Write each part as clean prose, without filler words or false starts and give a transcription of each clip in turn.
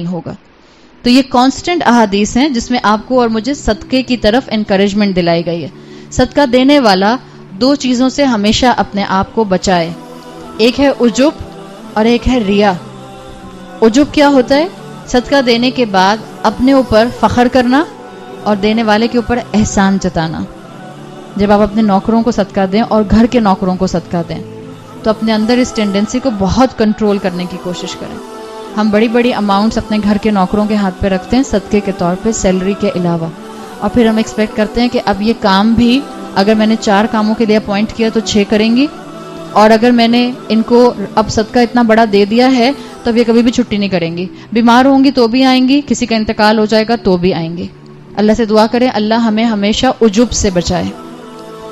ہوگا. تو یہ کانسٹنٹ احادیث ہیں جس میں آپ کو اور مجھے صدقے کی طرف انکریجمنٹ دلائی گئی ہے. صدقہ دینے والا دو چیزوں سے ہمیشہ اپنے آپ کو بچائے. ایک ہے عجب اور ایک ہے ریا. عجب کیا ہوتا ہے؟ صدقہ دینے کے بعد اپنے اوپر فخر کرنا اور دینے والے کے اوپر احسان جتانا. جب آپ اپنے نوکروں کو صدقہ دیں اور گھر کے نوکروں کو صدقہ دیں تو اپنے اندر اس ٹینڈنسی کو بہت کنٹرول کرنے کی کوشش کریں. ہم بڑی بڑی اماؤنٹس اپنے گھر کے نوکروں کے ہاتھ پہ رکھتے ہیں صدقے کے طور پہ، سیلری کے علاوہ، اور پھر ہم ایکسپیکٹ کرتے ہیں کہ اب یہ کام بھی اگر میں نے 4 کاموں کے لیے اپوائنٹ کیا تو 6 کریں گی، اور اگر میں نے ان کو اب صدقہ اتنا بڑا دے دیا ہے تو اب یہ کبھی بھی چھٹی نہیں کریں گی، بیمار ہوں گی تو بھی آئیں گی، کسی کا انتقال ہو جائے گا تو بھی آئیں گی. اللہ سے دعا کریں اللہ ہمیں ہمیشہ عجب سے بچائے.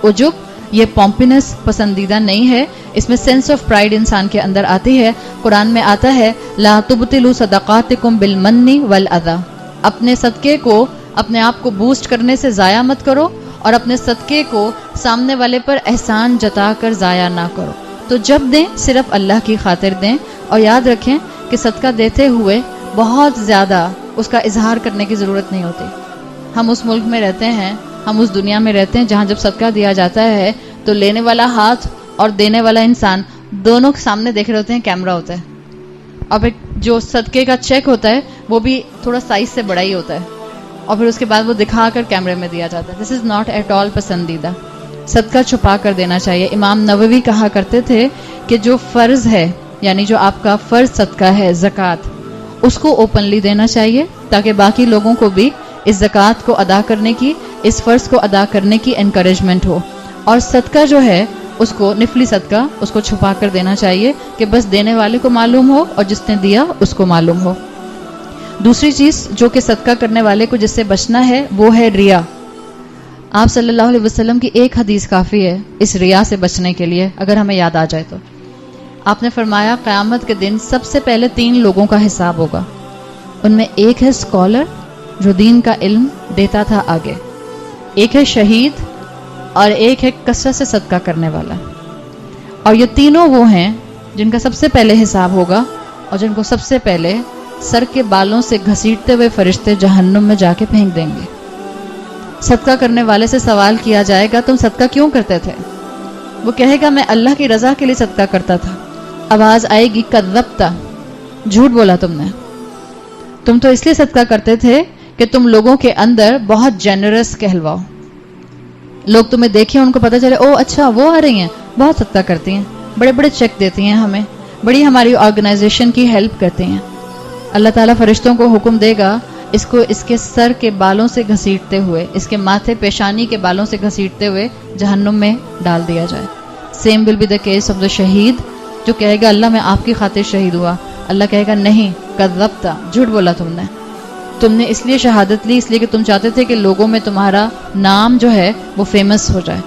عجب یہ پومپینس پسندیدہ نہیں ہے، اس میں سینس آف پرائیڈ انسان کے اندر آتی ہے. قرآن میں آتا ہے لا تبطلوا صدقاتکم بالمن والاذی، اپنے صدقے کو اپنے آپ کو بوسٹ کرنے سے ضائع مت کرو اور اپنے صدقے کو سامنے والے پر احسان جتا کر ضائع نہ کرو. تو جب دیں صرف اللہ کی خاطر دیں، اور یاد رکھیں کہ صدقہ دیتے ہوئے بہت زیادہ اس کا اظہار کرنے کی ضرورت نہیں ہوتی. ہم اس ملک میں رہتے ہیں، ہم اس دنیا میں رہتے ہیں جہاں جب صدقہ دیا جاتا ہے تو لینے والا ہاتھ اور دینے والا انسان دونوں سامنے دیکھ رہے ہوتے ہیں، کیمرہ ہوتا ہے، اور پھر جو صدقے کا چیک ہوتا ہے وہ بھی تھوڑا سائز سے بڑا ہی ہوتا ہے، اور پھر اس کے بعد وہ دکھا کر کیمرے میں دیا جاتا ہے. دس از ناٹ ایٹ آل پسندیدہ. صدقہ چھپا کر دینا چاہیے. امام نووی کہا کرتے تھے کہ جو فرض ہے، یعنی جو آپ کا فرض صدقہ ہے زکوٰۃ، اس کو اوپنلی دینا چاہیے تاکہ باقی لوگوں کو بھی اس زکوٰۃ کو ادا کرنے کی، اس فرض کو ادا کرنے کی انکریجمنٹ ہو. اور صدقہ جو ہے اس کو نفلی صدقہ اس کو چھپا کر دینا چاہیے کہ بس دینے والے کو معلوم ہو اور جس نے دیا اس کو معلوم ہو. دوسری چیز جو کہ صدقہ کرنے والے کو جس سے بچنا ہے وہ ہے ریا. آپ صلی اللہ علیہ وسلم کی ایک حدیث کافی ہے اس ریا سے بچنے کے لیے، اگر ہمیں یاد آ جائے تو. آپ نے فرمایا قیامت کے دن سب سے پہلے 3 لوگوں کا حساب ہوگا. ان میں ایک ہے اسکالر جو دین کا علم دیتا تھا آگے، ایک ہے شہید، اور ایک ہے کثرت سے صدقہ کرنے والا. اور یہ تینوں وہ ہیں جن کا سب سے پہلے حساب ہوگا اور جن کو سب سے پہلے سر کے بالوں سے گھسیٹتے ہوئے فرشتے جہنم میں جا کے پھینک دیں گے. صدقہ کرنے والے سے سوال کیا جائے گا تم صدقہ کیوں کرتے تھے؟ وہ کہے گا میں اللہ کی رضا کے لیے صدقہ کرتا تھا. آواز آئے گی کذبت، جھوٹ بولا تم نے، تم تو اس لیے صدقہ کرتے تھے کہ تم لوگوں کے اندر بہت جنرس کہلواؤ، لوگ تمہیں دیکھیں ان کو پتہ چلے او اچھا وہ آ رہی ہیں بہت صدقہ کرتی ہیں، بڑے بڑے چیک دیتی ہیں ہمیں، بڑی ہماری آرگنائزیشن کی ہیلپ کرتی ہیں. اللہ تعالیٰ فرشتوں کو حکم دے گا اس کو اس کے سر کے بالوں سے گھسیٹتے ہوئے، اس کے ماتھے پیشانی کے بالوں سے گھسیٹتے ہوئے جہنم میں ڈال دیا جائے. Same will be the case of the شہید جو کہے گا اللہ میں آپ کی خاطر شہید ہوا. اللہ کہے گا نہیں کذبت، جھوٹ بولا تم نے اس لیے شہادت لی اس لیے کہ تم چاہتے تھے کہ لوگوں میں تمہارا نام جو ہے وہ فیمس ہو جائے.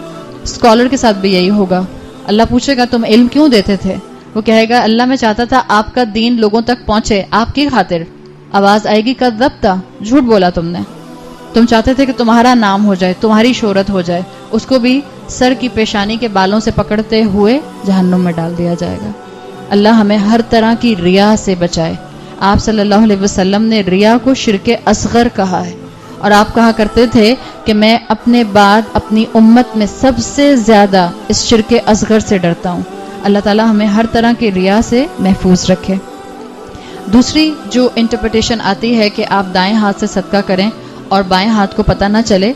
اسکالر کے ساتھ بھی یہی ہوگا. اللہ پوچھے گا تم علم کیوں دیتے تھے؟ وہ کہے گا اللہ میں چاہتا تھا آپ کا دین لوگوں تک پہنچے آپ کی خاطر. آواز آئے گی کذبت، جھوٹ بولا تم چاہتے تھے کہ تمہارا نام ہو جائے، تمہاری شہرت ہو جائے. اس کو بھی سر کی پیشانی کے بالوں سے پکڑتے ہوئے جہنم میں ڈال دیا جائے گا. اللہ ہمیں ہر طرح کی ریا سے بچائے. آپ صلی اللہ علیہ وسلم نے ریا کو شرک اصغر کہا ہے، اور آپ کہا کرتے تھے کہ میں اپنے بعد اپنی امت میں سب سے زیادہ اس شرک اصغر سے ڈرتا ہوں. اللہ تعالی ہمیں ہر طرح کی ریا سے محفوظ رکھے. دوسری جو انٹرپریٹیشن آتی ہے کہ آپ دائیں ہاتھ سے صدقہ کریں اور بائیں ہاتھ کو پتہ نہ چلے،